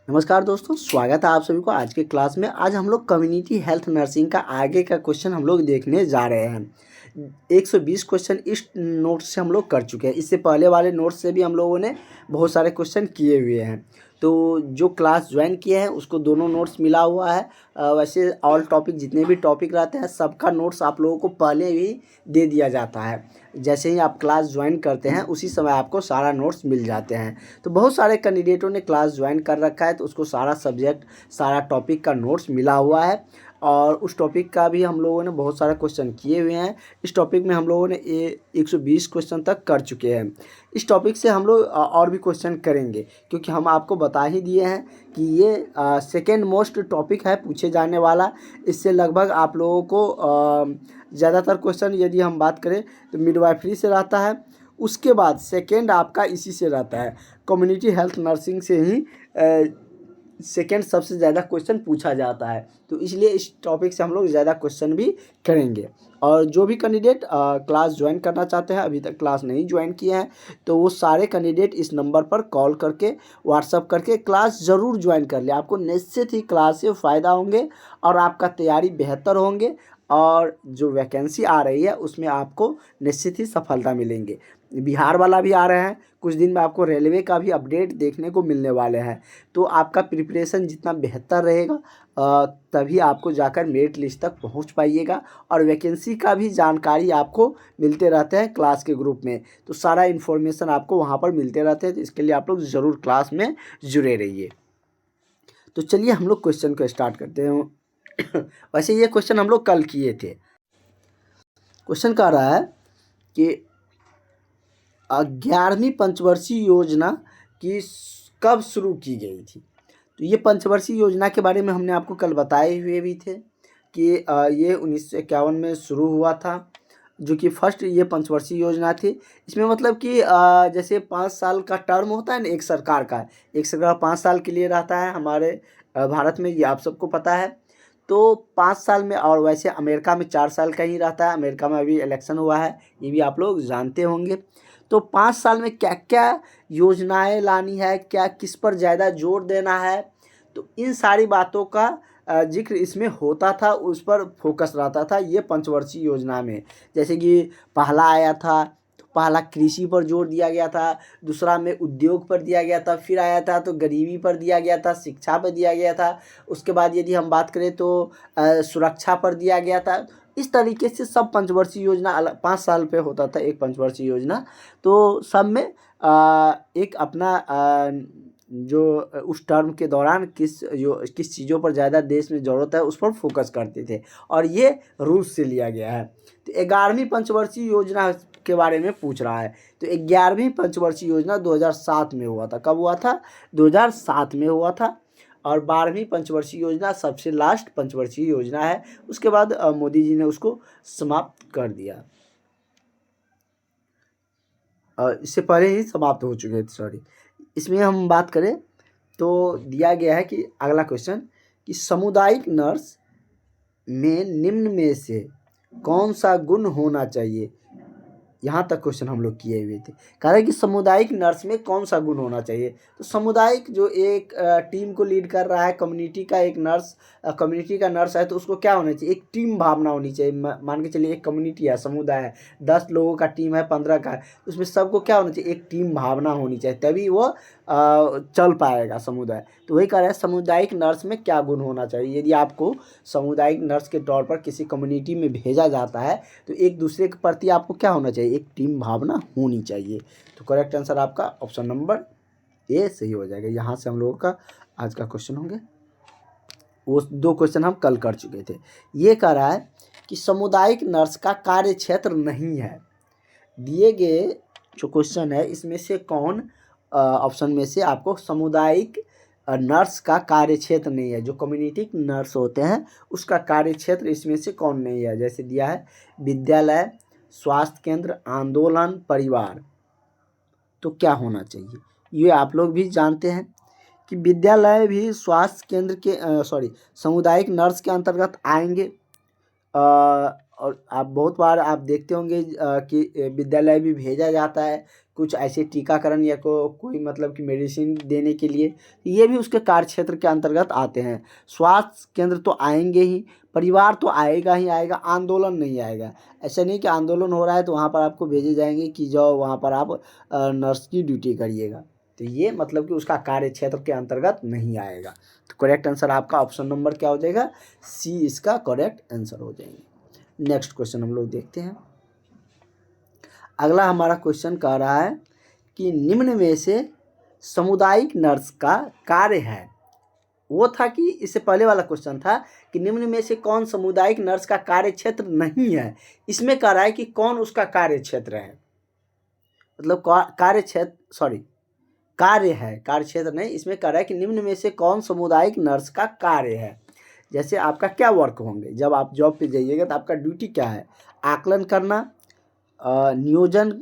नमस्कार दोस्तों, स्वागत है आप सभी को आज के क्लास में। आज हम लोग कम्युनिटी हेल्थ नर्सिंग का आगे का क्वेश्चन हम लोग देखने जा रहे हैं। 120 क्वेश्चन इस नोट से हम लोग कर चुके हैं। इससे पहले वाले नोट से भी हम लोगों ने बहुत सारे क्वेश्चन किए हुए हैं। तो जो क्लास ज्वाइन किए हैं उसको दोनों नोट्स मिला हुआ है। वैसे ऑल टॉपिक जितने भी टॉपिक रहते हैं सबका नोट्स आप लोगों को पहले ही दे दिया जाता है। जैसे ही आप क्लास ज्वाइन करते हैं उसी समय आपको सारा नोट्स मिल जाते हैं। तो बहुत सारे कैंडिडेटों ने क्लास ज्वाइन कर रखा है तो उसको सारा सब्जेक्ट सारा टॉपिक का नोट्स मिला हुआ है और उस टॉपिक का भी हम लोगों ने बहुत सारे क्वेश्चन किए हुए हैं। इस टॉपिक में हम लोगों ने 120 क्वेश्चन तक कर चुके हैं। इस टॉपिक से हम लोग और भी क्वेश्चन करेंगे क्योंकि हम आपको बता ही दिए हैं कि ये सेकेंड मोस्ट टॉपिक है पूछे जाने वाला। इससे लगभग आप लोगों को ज़्यादातर क्वेश्चन यदि हम बात करें तो मिडवाइफरी से रहता है। उसके बाद सेकेंड आपका इसी से रहता है, कम्युनिटी हेल्थ नर्सिंग से ही सेकेंड सबसे ज़्यादा क्वेश्चन पूछा जाता है। तो इसलिए इस टॉपिक से हम लोग ज़्यादा क्वेश्चन भी करेंगे। और जो भी कैंडिडेट क्लास ज्वाइन करना चाहते हैं, अभी तक क्लास नहीं ज्वाइन किए हैं, तो वो सारे कैंडिडेट इस नंबर पर कॉल करके व्हाट्सअप करके क्लास ज़रूर ज्वाइन कर ले। आपको निश्चित ही क्लास से फ़ायदा होंगे और आपका तैयारी बेहतर होंगे और जो वैकेंसी आ रही है उसमें आपको निश्चित ही सफलता मिलेंगे। बिहार वाला भी आ रहे हैं, कुछ दिन में आपको रेलवे का भी अपडेट देखने को मिलने वाले हैं। तो आपका प्रिपरेशन जितना बेहतर रहेगा तभी आपको जाकर मेरिट लिस्ट तक पहुंच पाइएगा। और वैकेंसी का भी जानकारी आपको मिलते रहते हैं क्लास के ग्रुप में, तो सारा इन्फॉर्मेशन आपको वहां पर मिलते रहते हैं। तो इसके लिए आप लोग ज़रूर क्लास में जुड़े रहिए। तो चलिए हम लोग क्वेश्चन को स्टार्ट करते हैं। वैसे ये क्वेश्चन हम लोग कल किए थे। क्वेश्चन कह रहा है कि 11वीं पंचवर्षीय योजना की कब शुरू की गई थी। तो ये पंचवर्षीय योजना के बारे में हमने आपको कल बताए हुए भी थे कि ये 1951 में शुरू हुआ था, जो कि फर्स्ट ये पंचवर्षीय योजना थी। इसमें मतलब कि जैसे 5 साल का टर्म होता है ना एक सरकार का, एक सरकार 5 साल के लिए रहता है हमारे भारत में, ये आप सबको पता है। तो 5 साल में, और वैसे अमेरिका में 4 साल का ही रहता है। अमेरिका में अभी इलेक्शन हुआ है, ये भी आप लोग जानते होंगे। तो 5 साल में क्या क्या योजनाएं लानी है, क्या किस पर ज़्यादा जोर देना है, तो इन सारी बातों का जिक्र इसमें होता था, उस पर फोकस रहता था ये पंचवर्षीय योजना में। जैसे कि पहला आया था तो पहला कृषि पर जोर दिया गया था, दूसरा में उद्योग पर दिया गया था, फिर आया था तो गरीबी पर दिया गया था, शिक्षा पर दिया गया था। उसके बाद यदि हम बात करें तो सुरक्षा पर दिया गया था। इस तरीके से सब पंचवर्षीय योजना अलग 5 साल पे होता था एक पंचवर्षीय योजना। तो सब में एक अपना जो उस टर्म के दौरान किस चीज़ों पर ज़्यादा देश में ज़रूरत है उस पर फोकस करते थे, और ये रूस से लिया गया है। तो 11वीं पंचवर्षीय योजना के बारे में पूछ रहा है। तो 11वीं पंचवर्षीय योजना 2007 में हुआ था। कब हुआ था? 2007 में हुआ था। और 12वीं पंचवर्षीय योजना सबसे लास्ट पंचवर्षीय योजना है। उसके बाद मोदी जी ने उसको समाप्त कर दिया, इससे पहले ही समाप्त हो चुके थे, सॉरी। इसमें हम बात करें तो दिया गया है कि अगला क्वेश्चन कि सामुदायिक नर्स में निम्न में से कौन सा गुण होना चाहिए। यहाँ तक क्वेश्चन हम लोग किए हुए थे। कह रहे कि सामुदायिक नर्स में कौन सा गुण होना चाहिए। तो सामुदायिक जो एक टीम को लीड कर रहा है, कम्युनिटी का एक नर्स, कम्युनिटी का नर्स है, तो उसको क्या होना चाहिए? एक टीम भावना होनी चाहिए। मान के चलिए एक कम्युनिटी है, समुदाय है, 10 लोगों का टीम है, 15 का है, तो उसमें सबको क्या होना चाहिए? एक टीम भावना होनी चाहिए, तभी वो चल पाएगा समुदाय। तो वही कह रहा है सामुदायिक नर्स में क्या गुण होना चाहिए। यदि आपको सामुदायिक नर्स के तौर पर किसी कम्युनिटी में भेजा जाता है तो एक दूसरे के प्रति आपको क्या होना चाहिए? एक टीम भावना होनी चाहिए। तो करेक्ट आंसर आपका ऑप्शन नंबर ए सही हो जाएगा। यहाँ से हम लोगों का आज का क्वेश्चन होंगे, वो 2 क्वेश्चन हम कल कर चुके थे। ये कह रहा है कि सामुदायिक नर्स का कार्य क्षेत्र नहीं है। दिए गए जो क्वेश्चन है इसमें से कौन ऑप्शन में से आपको सामुदायिक नर्स का कार्य क्षेत्र नहीं है, जो कम्युनिटी नर्स होते हैं उसका कार्य क्षेत्र इसमें से कौन नहीं है। जैसे दिया है विद्यालय, स्वास्थ्य केंद्र, आंदोलन, परिवार। तो क्या होना चाहिए? ये आप लोग भी जानते हैं कि विद्यालय भी स्वास्थ्य केंद्र के सामुदायिक नर्स के अंतर्गत आएंगे। और आप बहुत बार आप देखते होंगे कि विद्यालय भी भेजा जाता है कुछ ऐसे टीकाकरण या कोई मतलब कि मेडिसिन देने के लिए, ये भी उसके कार्य क्षेत्र के अंतर्गत आते हैं। स्वास्थ्य केंद्र तो आएंगे ही, परिवार तो आएगा ही आएगा, आंदोलन नहीं आएगा। ऐसा नहीं कि आंदोलन हो रहा है तो वहाँ पर आपको भेजे जाएंगे कि जाओ वहाँ पर आप नर्स की ड्यूटी करिएगा, तो ये मतलब कि उसका कार्य क्षेत्र के अंतर्गत नहीं आएगा। तो करेक्ट आंसर आपका ऑप्शन नंबर क्या हो जाएगा, सी इसका करेक्ट आंसर हो जाएंगे। नेक्स्ट क्वेश्चन हम लोग देखते हैं। अगला हमारा क्वेश्चन कह रहा है कि निम्न में से सामुदायिक नर्स का कार्य है, वो था कि इससे पहले वाला क्वेश्चन था कि निम्न में से कौन सामुदायिक नर्स का कार्य क्षेत्र नहीं है, इसमें कह रहा है कि कौन उसका कार्य क्षेत्र है, मतलब कार्य क्षेत्र सॉरी कार्य है, कार्य क्षेत्र नहीं। इसमें कह रहा है कि निम्न में से कौन सामुदायिक नर्स का कार्य है। जैसे आपका क्या वर्क होंगे, जब आप जॉब पे जाइएगा तो आपका ड्यूटी क्या है, आकलन करना, नियोजन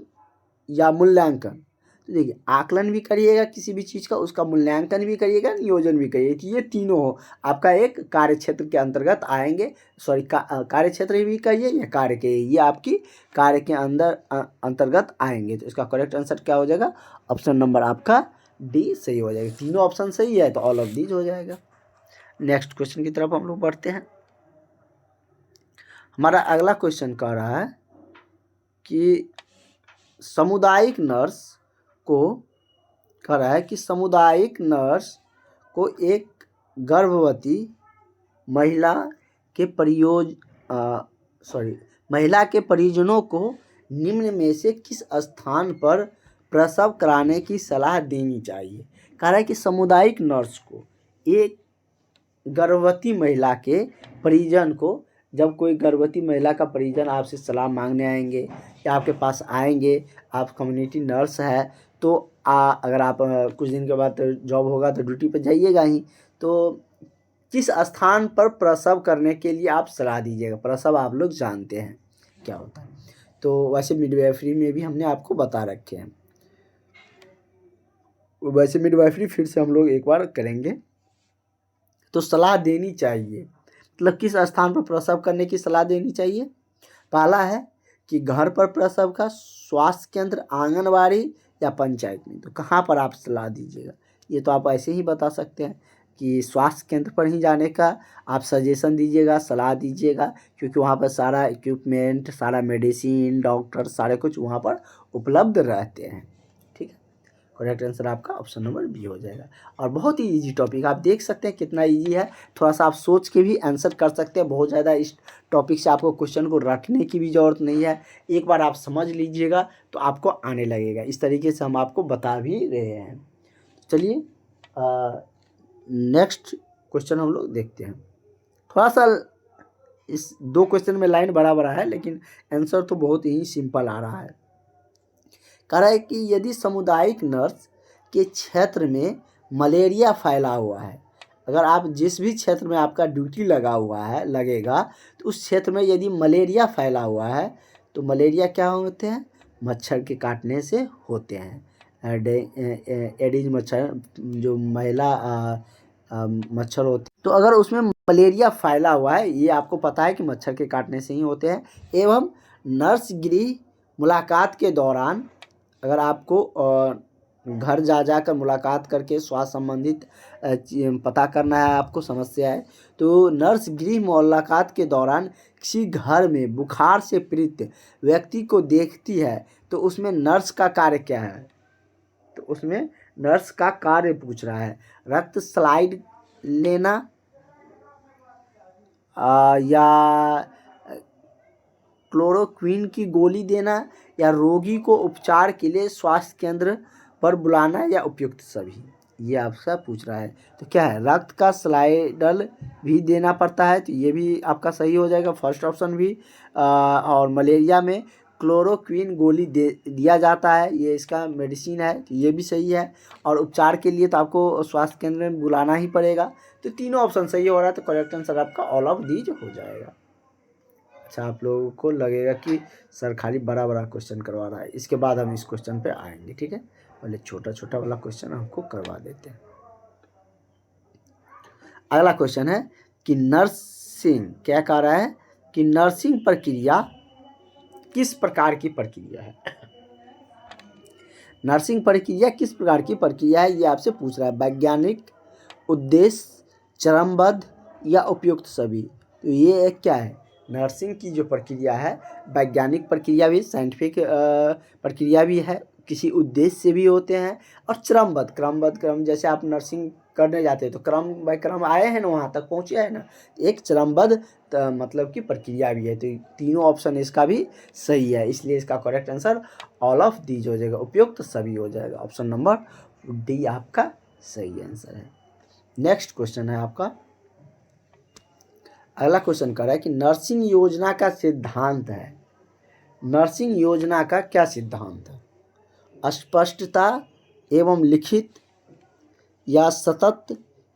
या मूल्यांकन। तो देखिए आकलन भी करिएगा किसी भी चीज़ का, उसका मूल्यांकन भी करिएगा, नियोजन भी करिएगा, कि ये तीनों हो आपका एक कार्य क्षेत्र के अंतर्गत आएंगे। सॉरी कार्य क्षेत्र भी कहिए या कार्य के, ये आपकी कार्य के अंदर अंतर्गत आएंगे। तो इसका करेक्ट आंसर क्या हो जाएगा, ऑप्शन नंबर आपका डी सही हो जाएगा। तीनों ऑप्शन सही है तो ऑल ऑफ दीज हो जाएगा। नेक्स्ट क्वेश्चन की तरफ हम लोग बढ़ते हैं। हमारा अगला क्वेश्चन कह रहा है कि सामुदायिक नर्स को कह रहा है कि सामुदायिक नर्स को एक गर्भवती महिला के महिला के परिजनों को निम्न में से किस स्थान पर प्रसव कराने की सलाह देनी चाहिए। कह रहा है कि सामुदायिक नर्स को एक गर्भवती महिला के परिजन को, जब कोई गर्भवती महिला का परिजन आपसे सलाह मांगने आएंगे या आपके पास आएंगे, आप कम्युनिटी नर्स है तो अगर आप कुछ दिन के बाद जॉब होगा तो ड्यूटी पर जाइएगा ही, तो किस स्थान पर प्रसव करने के लिए आप सलाह दीजिएगा। प्रसव आप लोग जानते हैं क्या होता है, तो वैसे मिडवाइफरी में भी हमने आपको बता रखे हैं, वैसे मिडवाइफरी फिर से हम लोग एक बार करेंगे। तो सलाह देनी चाहिए, मतलब किस स्थान पर प्रसव करने की सलाह देनी चाहिए। पहला है कि घर पर प्रसव का, स्वास्थ्य केंद्र, आंगनबाड़ी या पंचायत में। तो कहाँ पर आप सलाह दीजिएगा, ये तो आप ऐसे ही बता सकते हैं कि स्वास्थ्य केंद्र पर ही जाने का आप सजेशन दीजिएगा, सलाह दीजिएगा, क्योंकि वहाँ पर सारा इक्विपमेंट, सारा मेडिसिन, डॉक्टर, सारे कुछ वहाँ पर उपलब्ध रहते हैं। ठीक है, करेक्ट आंसर आपका ऑप्शन नंबर बी हो जाएगा। और बहुत ही इजी टॉपिक, आप देख सकते हैं कितना इजी है, थोड़ा सा आप सोच के भी आंसर कर सकते हैं। बहुत ज़्यादा इस टॉपिक से आपको क्वेश्चन को रटने की भी ज़रूरत नहीं है, एक बार आप समझ लीजिएगा तो आपको आने लगेगा। इस तरीके से हम आपको बता भी रहे हैं। चलिए नेक्स्ट क्वेश्चन हम लोग देखते हैं। थोड़ा सा इस दो क्वेश्चन में लाइन बड़ा बड़ा है, लेकिन आंसर तो बहुत ही सिंपल आ रहा है। कह रहा है कि यदि सामुदायिक नर्स के क्षेत्र में मलेरिया फैला हुआ है, अगर आप जिस भी क्षेत्र में आपका ड्यूटी लगा हुआ है लगेगा, तो उस क्षेत्र में यदि मलेरिया फैला हुआ है, तो मलेरिया क्या होते हैं, मच्छर के काटने से होते हैं। एडिज मच्छर, जो महिला मच्छर होते, तो अगर उसमें मलेरिया फैला हुआ है, ये आपको पता है कि मच्छर के काटने से ही होते हैं। एवं नर्स गृह मुलाकात के दौरान, अगर आपको घर जा कर मुलाकात करके स्वास्थ्य संबंधित पता करना है, आपको समस्या है, तो नर्स गृह मुलाकात के दौरान किसी घर में बुखार से पीड़ित व्यक्ति को देखती है, तो उसमें नर्स का कार्य क्या है। तो उसमें नर्स का कार्य पूछ रहा है, रक्त स्लाइड लेना या क्लोरोक्विन की गोली देना, या रोगी को उपचार के लिए स्वास्थ्य केंद्र पर बुलाना, या उपयुक्त सभी, ये आपसे पूछ रहा है। तो क्या है, रक्त का स्लाइडल भी देना पड़ता है, तो ये भी आपका सही हो जाएगा, फर्स्ट ऑप्शन भी। और मलेरिया में क्लोरोक्विन गोली दिया जाता है, ये इसका मेडिसिन है, तो ये भी सही है। और उपचार के लिए तो आपको स्वास्थ्य केंद्र में बुलाना ही पड़ेगा। तो तीनों ऑप्शन सही हो रहा है, तो करेक्ट आंसर आपका ऑल ऑफ दीज हो जाएगा। अच्छा, आप लोगों को लगेगा कि सर खाली बड़ा बड़ा क्वेश्चन करवा रहा है, इसके बाद हम इस क्वेश्चन पे आएंगे। ठीक है, पहले छोटा छोटा वाला क्वेश्चन हमको करवा देते हैं। अगला क्वेश्चन है कि नर्सिंग क्या कह रहा है कि नर्सिंग प्रक्रिया किस प्रकार की प्रक्रिया है। नर्सिंग प्रक्रिया किस प्रकार की प्रक्रिया है ये आपसे पूछ रहा है। वैज्ञानिक, उद्देश्य, चरणबद्ध या उपयुक्त सभी। तो ये एक क्या है, नर्सिंग की जो प्रक्रिया है वैज्ञानिक प्रक्रिया भी, साइंटिफिक प्रक्रिया भी है, किसी उद्देश्य से भी होते हैं, और क्रमबद्ध क्रम, जैसे आप नर्सिंग करने जाते हैं तो क्रम बाय क्रम आए हैं ना, वहाँ तक पहुँचे हैं ना, एक चरणबद्ध मतलब की प्रक्रिया भी है। तो तीनों ऑप्शन इसका भी सही है, इसलिए इसका correct answer all of these हो जाएगा, उपयुक्त सभी हो जाएगा। ऑप्शन नंबर डी आपका सही आंसर है। नेक्स्ट क्वेश्चन है आपका, अगला क्वेश्चन कर रहा है कि नर्सिंग योजना का सिद्धांत है। नर्सिंग योजना का क्या सिद्धांत है। स्पष्टता एवं लिखित, या सतत,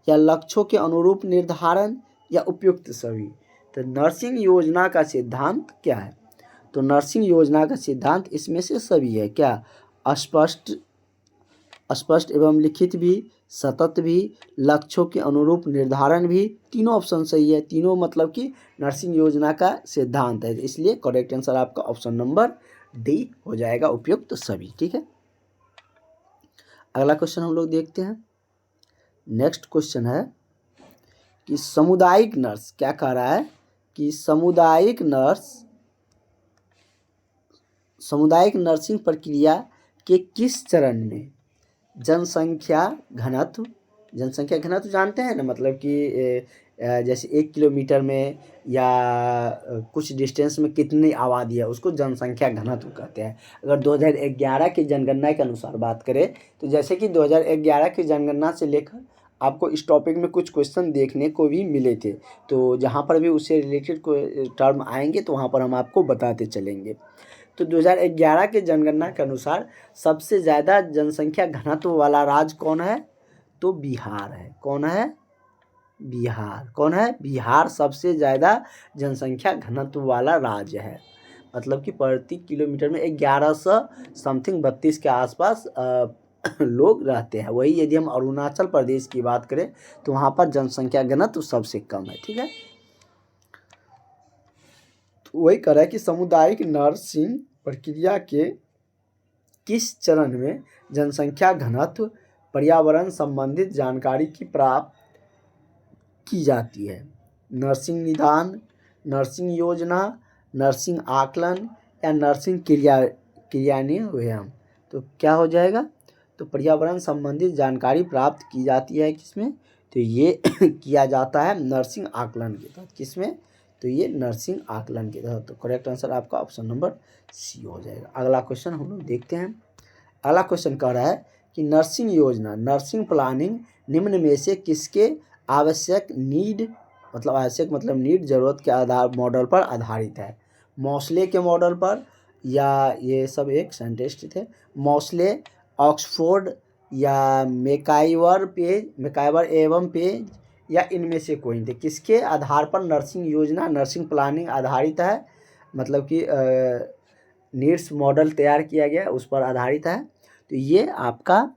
या लक्ष्यों के अनुरूप निर्धारण, या उपयुक्त सभी। तो नर्सिंग योजना का सिद्धांत क्या है। तो नर्सिंग योजना का सिद्धांत इसमें से सभी है। क्या, स्पष्ट एवं लिखित भी, सतत भी, लक्ष्यों के अनुरूप निर्धारण भी। तीनों ऑप्शन सही है, तीनों मतलब कि नर्सिंग योजना का सिद्धांत है, इसलिए करेक्ट आंसर आपका ऑप्शन नंबर डी हो जाएगा, उपयुक्त सभी। ठीक है, अगला क्वेश्चन हम लोग देखते हैं। नेक्स्ट क्वेश्चन है कि सामुदायिक नर्स, क्या कह रहा है कि सामुदायिक नर्सिंग प्रक्रिया के किस चरण में जनसंख्या घनत्व जानते हैं ना, मतलब कि जैसे 1 किलोमीटर में या कुछ डिस्टेंस में कितनी आबादी है, उसको जनसंख्या घनत्व कहते हैं। अगर 2011 की जनगणना के अनुसार बात करें तो जैसे कि 2011 की जनगणना से लेकर आपको इस टॉपिक में कुछ क्वेश्चन देखने को भी मिले थे, तो जहाँ पर भी उससे रिलेटेड कोई टर्म आएंगे तो वहाँ पर हम आपको बताते चलेंगे। तो 2011 के जनगणना के अनुसार सबसे ज़्यादा जनसंख्या घनत्व वाला राज्य कौन है, तो बिहार है। कौन है, बिहार सबसे ज़्यादा जनसंख्या घनत्व वाला राज्य है। मतलब कि प्रति किलोमीटर में 1100 समथिंग 32 के आसपास लोग रहते हैं। वही यदि हम अरुणाचल प्रदेश की बात करें तो वहाँ पर जनसंख्या घनत्व सबसे कम है। ठीक है, तो वही कह रहा है कि सामुदायिक नर्सिंग प्रक्रिया के किस चरण में जनसंख्या घनत्व, पर्यावरण संबंधित जानकारी की प्राप्त की जाती है। नर्सिंग निदान, नर्सिंग योजना, नर्सिंग आकलन, या नर्सिंग क्रियान्वयन। तो क्या हो जाएगा, तो पर्यावरण संबंधित जानकारी प्राप्त की जाती है किसमें, तो ये किया जाता है नर्सिंग आकलन के तहत। किसमें, तो ये नर्सिंग आकलन के तहत। तो करेक्ट आंसर आपका ऑप्शन नंबर सी हो जाएगा। अगला क्वेश्चन हम लोग देखते हैं। अगला क्वेश्चन कह रहा है कि नर्सिंग योजना, नर्सिंग प्लानिंग निम्न में से किसके आवश्यक मतलब नीड, जरूरत के आधार मॉडल पर आधारित है। मॉसले के मॉडल पर, या ये सब एक साइंटिस्ट थे, मॉसले, ऑक्सफोर्ड, या मेकाइवर एवं पेज, या इनमें से कोई थे। किसके आधार पर नर्सिंग योजना, नर्सिंग प्लानिंग आधारित है, मतलब कि नीड्स मॉडल तैयार किया गया उस पर आधारित है। तो ये आपका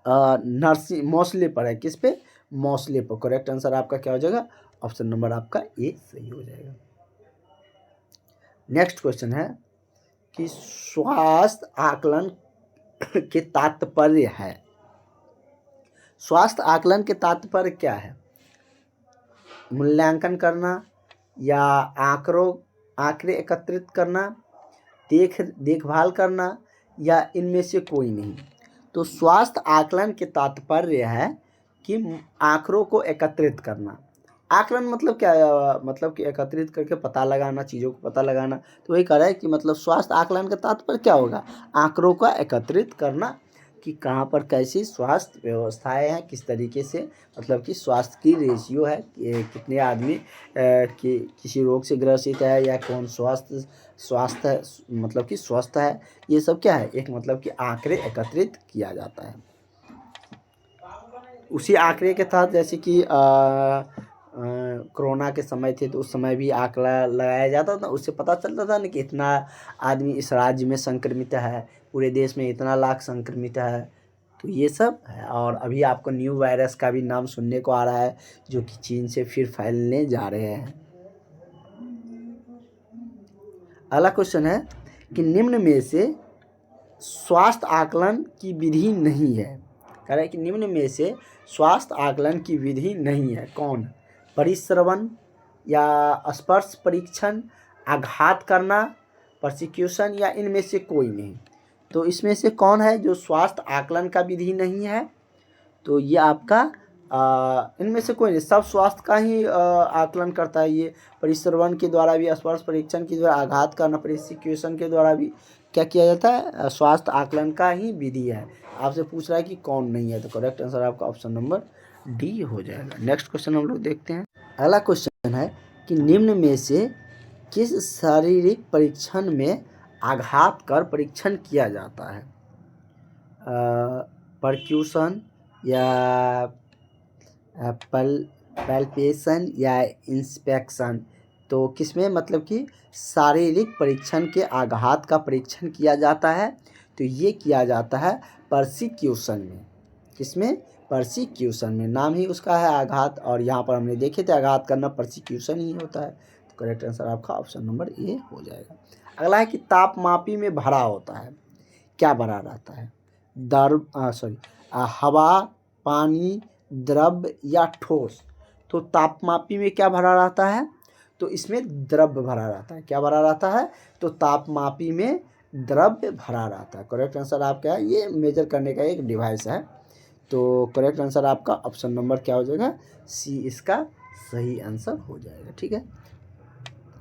नर्सिंग मॉसले पर है। किस पे, मॉसले पर। करेक्ट आंसर आपका क्या हो जाएगा, ऑप्शन नंबर आपका ए सही हो जाएगा। नेक्स्ट क्वेश्चन है कि स्वास्थ्य आकलन के तात्पर्य है। स्वास्थ्य आकलन के तात्पर्य क्या है, मूल्यांकन करना, या आंकड़े एकत्रित करना, देखभाल करना, या इनमें से कोई नहीं। तो स्वास्थ्य आकलन के तात्पर्य है कि आंकड़ों को एकत्रित करना। आकलन मतलब क्या, मतलब कि एकत्रित करके पता लगाना, चीज़ों को पता लगाना। तो वही कह रहा है कि मतलब स्वास्थ्य आकलन का तात्पर्य क्या होगा, आंकड़ों का एकत्रित करना, कि कहाँ पर कैसी स्वास्थ्य व्यवस्थाएं हैं, किस तरीके से मतलब कि स्वास्थ्य की रेशियो है, कितने आदमी कि किसी रोग से ग्रसित है, या कौन स्वास्थ्य मतलब कि स्वस्थ है। ये सब क्या है, एक मतलब कि आंकड़े एकत्रित किया जाता है। उसी आंकड़े के तहत जैसे कि कोरोना के समय थे तो उस समय भी आंकड़ा लगाया जाता था, उससे पता चलता था ना कि इतना आदमी इस राज्य में संक्रमित है, पूरे देश में इतना लाख संक्रमित है। तो ये सब है। और अभी आपको न्यू वायरस का भी नाम सुनने को आ रहा है, जो कि चीन से फिर फैलने जा रहे हैं। अगला क्वेश्चन है कि निम्न में से स्वास्थ्य आकलन की विधि नहीं है। कह रहा है कि निम्न में से स्वास्थ्य आकलन की विधि नहीं है। कौन? परिश्रवण या स्पर्श परीक्षण, आघात करना, प्रोसिक्यूशन, या इनमें से कोई नहीं। तो इसमें से कौन है जो स्वास्थ्य आकलन का विधि नहीं है? तो ये आपका इनमें से कोई नहीं, सब स्वास्थ्य का ही आकलन करता है। ये परिश्रवण के द्वारा भी, स्पर्श परीक्षण के द्वारा, आघात करना, प्रोसिक्यूशन के द्वारा भी क्या किया जाता है? स्वास्थ्य आकलन का ही विधि है। आपसे पूछ रहा है कि कौन नहीं है, तो करेक्ट आंसर आपका ऑप्शन नंबर डी हो जाएगा। नेक्स्ट क्वेश्चन हम लोग देखते हैं। अगला क्वेश्चन है कि निम्न में से किस शारीरिक परीक्षण में आघात कर परीक्षण किया जाता है? परक्यूशन या पैल्पेशन या इंस्पेक्शन। तो किसमें मतलब कि शारीरिक परीक्षण के आघात का परीक्षण किया जाता है? तो ये किया जाता है परसिक्यूशन में। किसमें? परसिक्यूशन में। नाम ही उसका है आघात, और यहाँ पर हमने देखे थे आघात करना परसिक्यूशन ही होता है। तो करेक्ट आंसर आपका ऑप्शन नंबर ए हो जाएगा। अगला है कि तापमापी में भरा होता है, क्या भरा रहता है? हवा, पानी, द्रव्य या ठोस। तो तापमापी में क्या भरा रहता है? तो इसमें द्रव्य भरा रहता है। क्या भरा रहता है? तो तापमापी में द्रव्य भरा रहता है। करेक्ट आंसर आपका है, ये मेजर करने का एक डिवाइस है। तो करेक्ट आंसर आपका ऑप्शन नंबर क्या हो जाएगा? सी इसका सही आंसर हो जाएगा। ठीक है,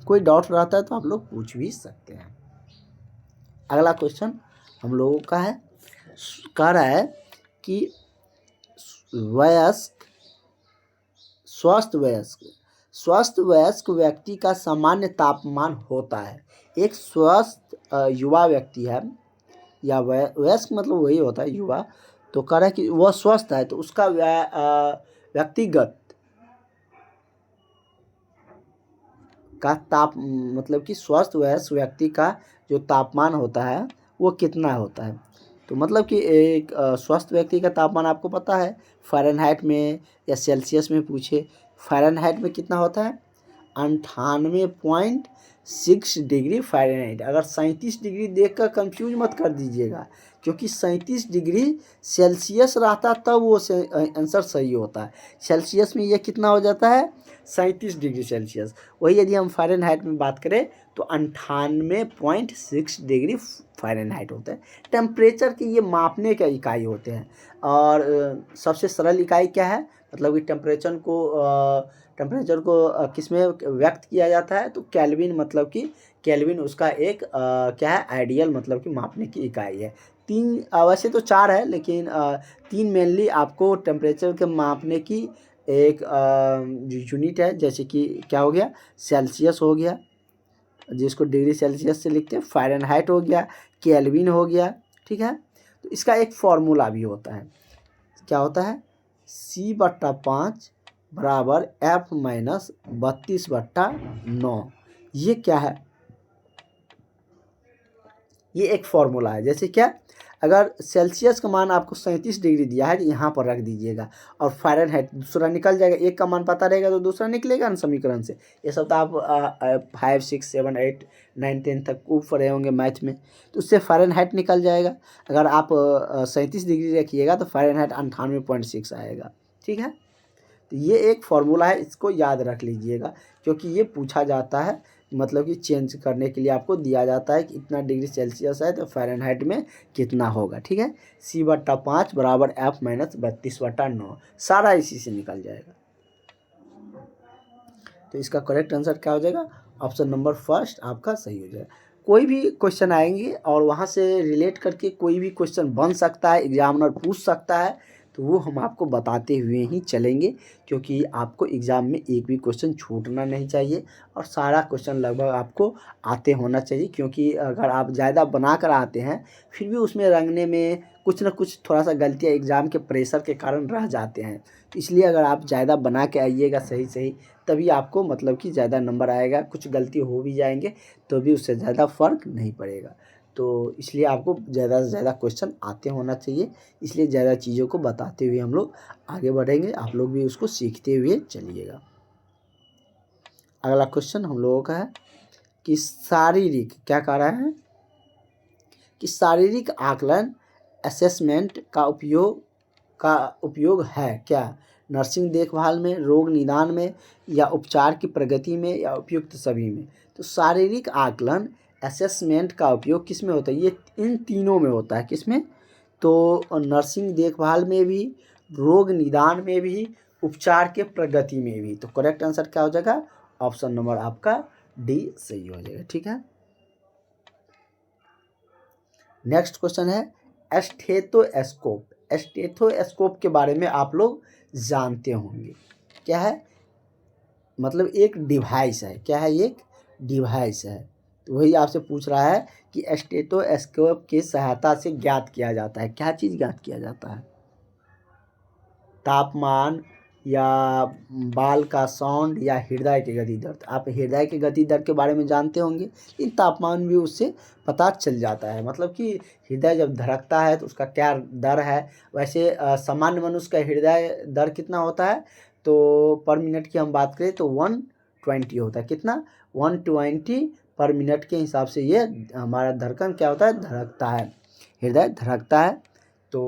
कोई डाउट रहता है तो आप लोग पूछ भी सकते हैं। अगला क्वेश्चन हम लोगों का है, कह रहा है कि स्वस्थ वयस्क व्यक्ति का सामान्य तापमान होता है। एक स्वस्थ युवा व्यक्ति है, या वयस्क मतलब वही होता है युवा। तो कह रहा है कि वह स्वस्थ है, तो उसका व्यक्तिगत का मतलब कि स्वस्थ वयस्क व्यक्ति का जो तापमान होता है वो कितना होता है? तो मतलब कि एक स्वस्थ व्यक्ति का तापमान आपको पता है, फ़ारेनहाइट में या सेल्सियस में पूछे। फ़ारेनहाइट में कितना होता है? 98.6 डिग्री फ़ारेनहाइट। अगर 37 डिग्री देखकर कंफ्यूज मत कर दीजिएगा, क्योंकि 37 डिग्री सेल्सियस रहता तब वो आंसर सही होता है। सेल्सियस में ये कितना हो जाता है? 37 डिग्री सेल्सियस। वही यदि हम फ़ारेनहाइट में बात करें तो 98.6 डिग्री फ़ारेनहाइट होता है। टेम्परेचर की ये मापने का इकाई होते हैं, और सबसे सरल इकाई क्या है? मतलब कि टेम्परेचर को किस में व्यक्त किया जाता है? तो केल्विन, मतलब कि केल्विन उसका एक क्या है? आइडियल मतलब कि मापने की इकाई है। तीन वैसे तो चार है, लेकिन तीन मेनली आपको टेम्परेचर के मापने की एक यूनिट है। जैसे कि क्या हो गया? सेल्सियस हो गया, जिसको डिग्री सेल्सियस से लिखते हैं, फ़ारेनहाइट हो गया, केल्विन हो गया। ठीक है, तो इसका एक फॉर्मूला भी होता है। क्या होता है? C/5 बराबर F-32/9। ये क्या है? ये एक फॉर्मूला है। जैसे क्या? अगर सेल्सियस का मान आपको 37 डिग्री दिया है, तो यहाँ पर रख दीजिएगा, और फ़ारेनहाइट दूसरा निकल जाएगा। एक का मान पता रहेगा तो दूसरा निकलेगा ना समीकरण से। ये सब तो आप 5, 6, 7, 8, 9, 10 तक खूब पढ़े होंगे मैथ में, तो उससे फ़ारेनहाइट निकल जाएगा। अगर आप 37 डिग्री रखिएगा तो फ़ारेनहाइट 98.6 आएगा। ठीक है, तो ये एक फॉर्मूला है, इसको याद रख लीजिएगा, क्योंकि ये पूछा जाता है। मतलब कि चेंज करने के लिए आपको दिया जाता है कि इतना डिग्री सेल्सियस है तो फ़ारेनहाइट में कितना होगा। ठीक है, C/5 बराबर F-32/9, सारा इसी से निकल जाएगा। तो इसका करेक्ट आंसर क्या हो जाएगा? ऑप्शन नंबर फर्स्ट आपका सही हो जाएगा। कोई भी क्वेश्चन आएंगे और वहाँ से रिलेट करके कोई भी क्वेश्चन बन सकता है, एग्जामिनर पूछ सकता है, तो वो हम आपको बताते हुए ही चलेंगे, क्योंकि आपको एग्ज़ाम में एक भी क्वेश्चन छूटना नहीं चाहिए, और सारा क्वेश्चन लगभग आपको आते होना चाहिए। क्योंकि अगर आप ज़्यादा बना कर आते हैं फिर भी उसमें रंगने में कुछ ना कुछ थोड़ा सा गलतियाँ एग्ज़ाम के प्रेशर के कारण रह जाते हैं। इसलिए अगर आप ज़्यादा बना के आइएगा सही तभी आपको मतलब कि ज़्यादा नंबर आएगा। कुछ गलती हो भी जाएंगे तो भी उससे ज़्यादा फ़र्क नहीं पड़ेगा। तो इसलिए आपको ज़्यादा से ज़्यादा क्वेश्चन आते होना चाहिए। इसलिए ज़्यादा चीज़ों को बताते हुए हम लोग आगे बढ़ेंगे, आप लोग भी उसको सीखते हुए चलिएगा। अगला क्वेश्चन हम लोगों का है कि शारीरिक क्या कह रहा है कि शारीरिक आकलन असेसमेंट का उपयोग है क्या नर्सिंग देखभाल में, रोग निदान में, या उपचार की प्रगति में, या उपयुक्त सभी में। तो शारीरिक आकलन असेसमेंट का उपयोग किस में होता है? ये इन तीनों में होता है। किस में? तो नर्सिंग देखभाल में भी, रोग निदान में भी, उपचार के प्रगति में भी। तो करेक्ट आंसर क्या हो जाएगा? ऑप्शन नंबर आपका डी सही हो जाएगा। ठीक है, नेक्स्ट क्वेश्चन है स्टेथोस्कोप। स्टेथोस्कोप के बारे में आप लोग जानते होंगे। क्या है? मतलब एक डिवाइस है। क्या है? एक डिवाइस है। तो वही आपसे पूछ रहा है कि स्टेथोस्कोप की सहायता से ज्ञात किया जाता है। क्या चीज़ ज्ञात किया जाता है? तापमान, या बाल का साउंड, या हृदय की गति दर। आप हृदय की गति दर के बारे में जानते होंगे, लेकिन तापमान भी उससे पता चल जाता है। मतलब कि हृदय जब धड़कता है तो उसका क्या दर है। वैसे सामान्य मनुष्य का हृदय दर कितना होता है? तो पर मिनट की हम बात करें तो 120 होता है। कितना? 120 पर मिनट के हिसाब से ये हमारा धड़कन क्या होता है? धड़कता है, हृदय धड़कता है। तो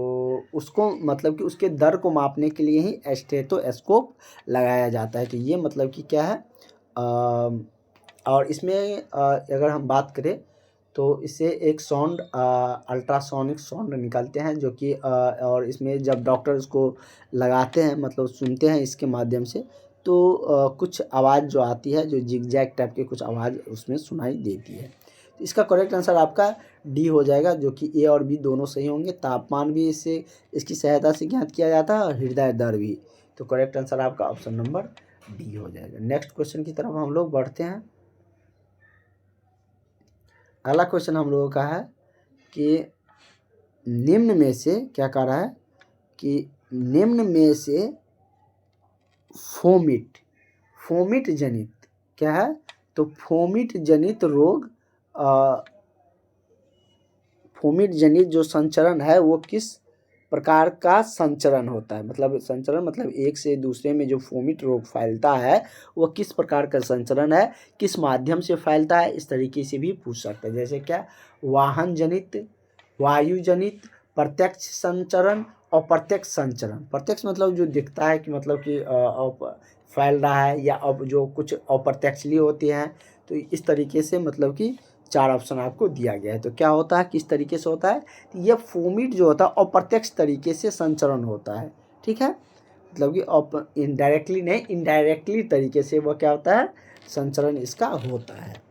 उसको मतलब कि उसके दर को मापने के लिए ही स्टेथोस्कोप लगाया जाता है। तो ये मतलब कि क्या है? और इसमें अगर हम बात करें तो इससे एक साउंड, अल्ट्रासोनिक साउंड निकलते हैं, जो कि और इसमें जब डॉक्टर इसको लगाते हैं, मतलब सुनते हैं इसके माध्यम से, तो कुछ आवाज़ जो आती है, जो जिगजैग टाइप के कुछ आवाज़ उसमें सुनाई देती है। तो इसका करेक्ट आंसर आपका डी हो जाएगा, जो कि ए और बी दोनों सही होंगे। तापमान भी इसकी सहायता से ज्ञात किया जाता है, और हृदय दर भी। तो करेक्ट आंसर आपका ऑप्शन नंबर डी हो जाएगा। नेक्स्ट क्वेश्चन की तरफ हम लोग बढ़ते हैं। अगला क्वेश्चन हम लोगों का है कि निम्न में से क्या कह रहा है कि निम्न में से फोमिट जनित क्या है? तो फोमिट जनित रोग, फोमिट जनित जो संचरण है वो किस प्रकार का संचरण होता है? मतलब संचरण मतलब एक से दूसरे में जो फोमिट रोग फैलता है वो किस प्रकार का संचरण है, किस माध्यम से फैलता है, इस तरीके से भी पूछ सकते हैं। जैसे क्या? वाहन जनित, वायु जनित, प्रत्यक्ष संचरण, अप्रत्यक्ष संचरण। प्रत्यक्ष मतलब जो दिखता है कि मतलब कि फैल रहा है, या अब जो कुछ अप्रत्यक्षली होती हैं। तो इस तरीके से मतलब कि 4 ऑप्शन आपको दिया गया है। तो क्या होता है, किस तरीके से होता है? ये फोमिट जो होता है अप्रत्यक्ष तरीके से संचरण होता है। ठीक है, मतलब कि इनडायरेक्टली नहीं, इनडायरेक्टली तरीके से वो क्या होता है? संचरण इसका होता है।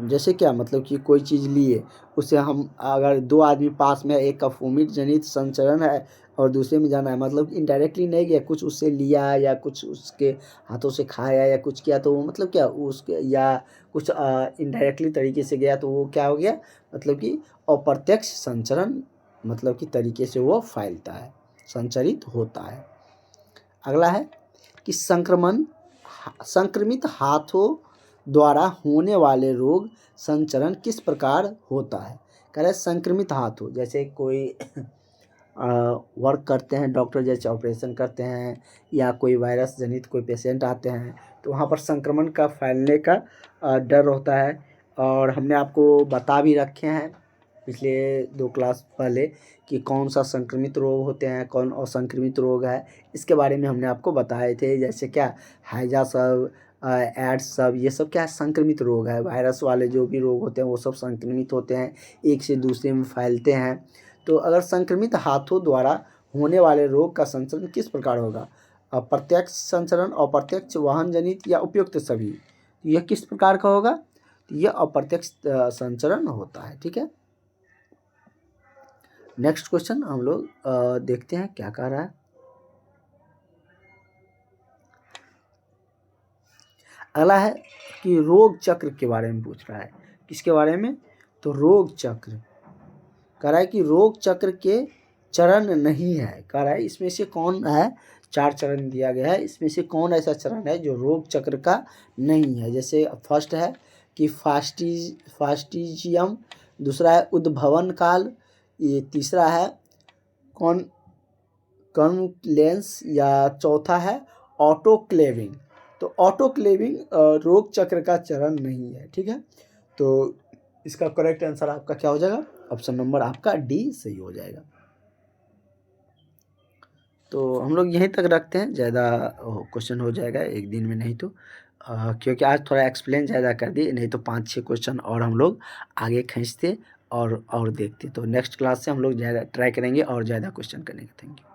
जैसे क्या? मतलब कि कोई चीज़ लिए, उसे हम अगर 2 आदमी पास में, एक का फोमिट जनित संचरण है और दूसरे में जाना है, मतलब इनडायरेक्टली नहीं गया, कुछ उससे लिया या कुछ उसके हाथों से खाया या कुछ किया, तो वो मतलब क्या उसके, या कुछ इनडायरेक्टली तरीके से गया, तो वो क्या हो गया? मतलब कि अप्रत्यक्ष संचरण मतलब कि तरीके से वो फैलता है, संचरित होता है। अगला है कि संक्रमित हाथों द्वारा होने वाले रोग संचरण किस प्रकार होता है? कह रहे संक्रमित हाथ हो, जैसे कोई वर्क करते हैं डॉक्टर, जैसे ऑपरेशन करते हैं, या कोई वायरस जनित कोई पेशेंट आते हैं, तो वहाँ पर संक्रमण का फैलने का डर होता है। और हमने आपको बता भी रखे हैं पिछले 2 क्लास पहले कि कौन सा संक्रमित रोग होते हैं, कौन असंक्रमित रोग है, इसके बारे में हमने आपको बताए थे। जैसे क्या? हैजा सब, एड्स सब, ये सब क्या है? संक्रमित रोग है। वायरस वाले जो भी रोग होते हैं वो सब संक्रमित होते हैं, एक से दूसरे में फैलते हैं। तो अगर संक्रमित हाथों द्वारा होने वाले रोग का संचरण किस प्रकार होगा? प्रत्यक्ष संचरण, अप्रत्यक्ष, वाहन जनित, या उपयुक्त सभी। तो यह किस प्रकार का होगा? तो यह अप्रत्यक्ष संचरण होता है। ठीक है, नेक्स्ट क्वेश्चन हम लोग देखते हैं क्या कह रहा है। अगला है कि रोग चक्र के बारे में पूछ रहा है। किसके बारे में? तो रोग चक्र कह रहा है कि रोग चक्र के चरण नहीं है। कह रहा है इसमें से कौन है? 4 चरण दिया गया है, इसमें से कौन ऐसा चरण है जो रोग चक्र का नहीं है? जैसे फर्स्ट है कि फास्टिजियम, दूसरा है उद्भवन काल, ये तीसरा है कॉन्क्लेंस, या चौथा है ऑटोक्लेविंग। तो ऑटोक्लेविंग रोग चक्र का चरण नहीं है, ठीक है। तो इसका करेक्ट आंसर आपका क्या हो जाएगा, ऑप्शन नंबर आपका डी सही हो जाएगा। तो हम लोग यहीं तक रखते हैं, ज़्यादा क्वेश्चन हो जाएगा एक दिन में, नहीं तो क्योंकि आज थोड़ा एक्सप्लेन ज़्यादा कर दिए, नहीं तो 5-6 क्वेश्चन और हम लोग आगे खींचते और देखते। तो नेक्स्ट क्लास से हम लोग ज़्यादा ट्राई करेंगे और ज़्यादा क्वेश्चन करने का। Thank you.